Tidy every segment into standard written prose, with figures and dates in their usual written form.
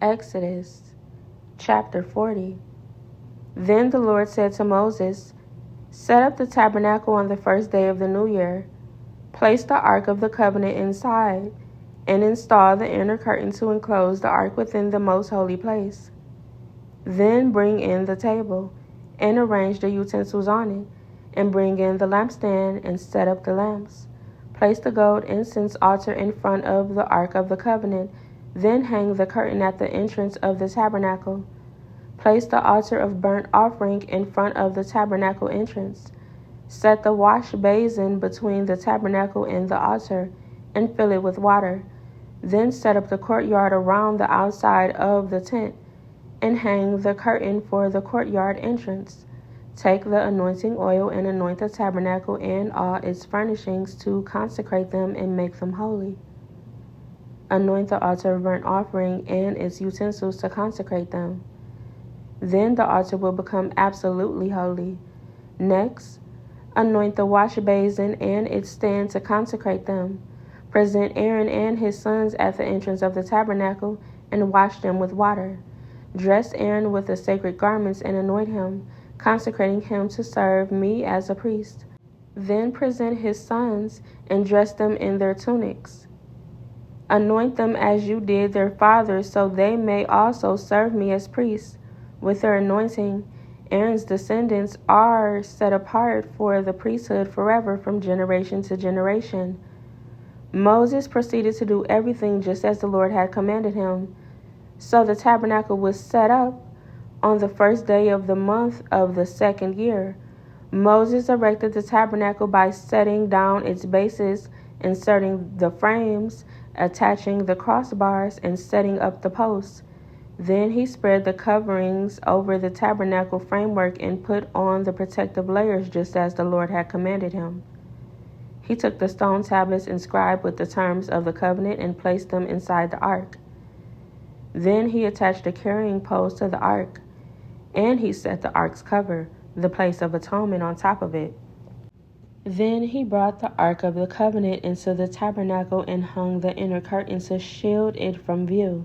Exodus chapter 40. Then the Lord said to Moses, "Set up the tabernacle on the first day of the new year. Place the Ark of the Covenant inside, and install the inner curtain to enclose the Ark within the most holy place. Then bring in the table, and arrange the utensils on it, and bring in the lampstand, and set up the lamps. Place the gold incense altar in front of the Ark of the Covenant, then hang the curtain at the entrance of the tabernacle. Place the altar of burnt offering in front of the tabernacle entrance. Set the wash basin between the tabernacle and the altar, and fill it with water. Then set up the courtyard around the outside of the tent, and hang the curtain for the courtyard entrance. Take the anointing oil and anoint the tabernacle and all its furnishings to consecrate them and make them holy. Anoint the altar of burnt offering and its utensils to consecrate them. Then the altar will become absolutely holy. Next, anoint the wash basin and its stand to consecrate them. Present Aaron and his sons at the entrance of the tabernacle and wash them with water. Dress Aaron with the sacred garments and anoint him, consecrating him to serve me as a priest. Then present his sons and dress them in their tunics. Anoint them as you did their fathers, so they may also serve me as priests. With their anointing, Aaron's descendants are set apart for the priesthood forever from generation to generation." Moses proceeded to do everything just as the Lord had commanded him. So the tabernacle was set up on the first day of the month of the second year. Moses erected the tabernacle by setting down its bases, inserting the frames, attaching the crossbars, and setting up the posts. Then he spread the coverings over the tabernacle framework and put on the protective layers just as the Lord had commanded him. He took the stone tablets inscribed with the terms of the covenant and placed them inside the ark. Then he attached a carrying post to the ark, and he set the ark's cover, the place of atonement, on top of it. Then he brought the Ark of the Covenant into the tabernacle and hung the inner curtain to shield it from view,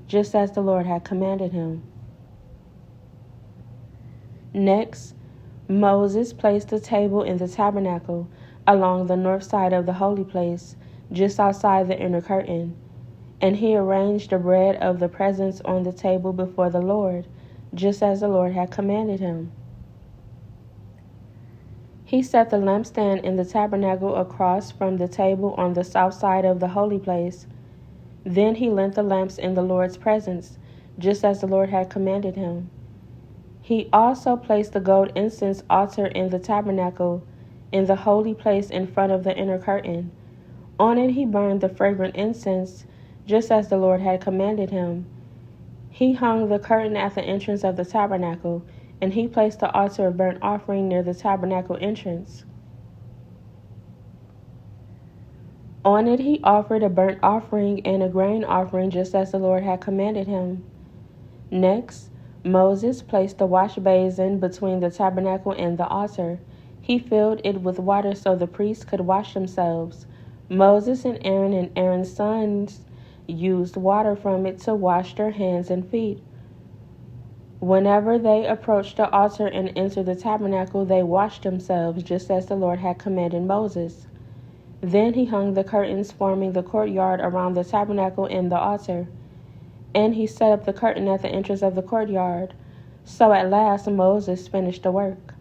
just as the Lord had commanded him. Next, Moses placed the table in the tabernacle along the north side of the holy place, just outside the inner curtain, and he arranged the bread of the presence on the table before the Lord, just as the Lord had commanded him. He set the lampstand in the tabernacle across from the table on the south side of the holy place. Then he lit the lamps in the Lord's presence, just as the Lord had commanded him. He also placed the gold incense altar in the tabernacle, in the holy place in front of the inner curtain. On it he burned the fragrant incense, just as the Lord had commanded him. He hung the curtain at the entrance of the tabernacle, and he placed the altar of burnt offering near the tabernacle entrance. On it he offered a burnt offering and a grain offering, just as the Lord had commanded him. Next, Moses placed the wash basin between the tabernacle and the altar. He filled it with water so the priests could wash themselves. Moses and Aaron's sons used water from it to wash their hands and feet. Whenever they approached the altar and entered the tabernacle, they washed themselves, just as the Lord had commanded Moses. Then he hung the curtains forming the courtyard around the tabernacle and the altar, and he set up the curtain at the entrance of the courtyard. So at last Moses finished the work.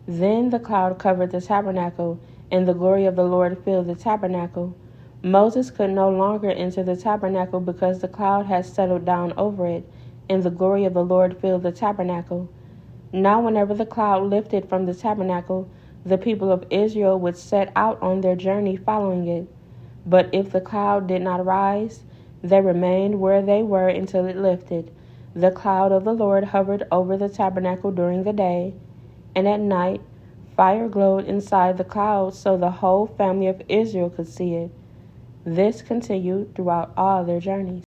Then the cloud covered the tabernacle, and the glory of the Lord filled the tabernacle. Moses could no longer enter the tabernacle because the cloud had settled down over it, and the glory of the Lord filled the tabernacle. Now whenever the cloud lifted from the tabernacle, the people of Israel would set out on their journey following it. But if the cloud did not rise, they remained where they were until it lifted. The cloud of the Lord hovered over the tabernacle during the day, and at night fire glowed inside the cloud so the whole family of Israel could see it. This continued throughout all their journeys.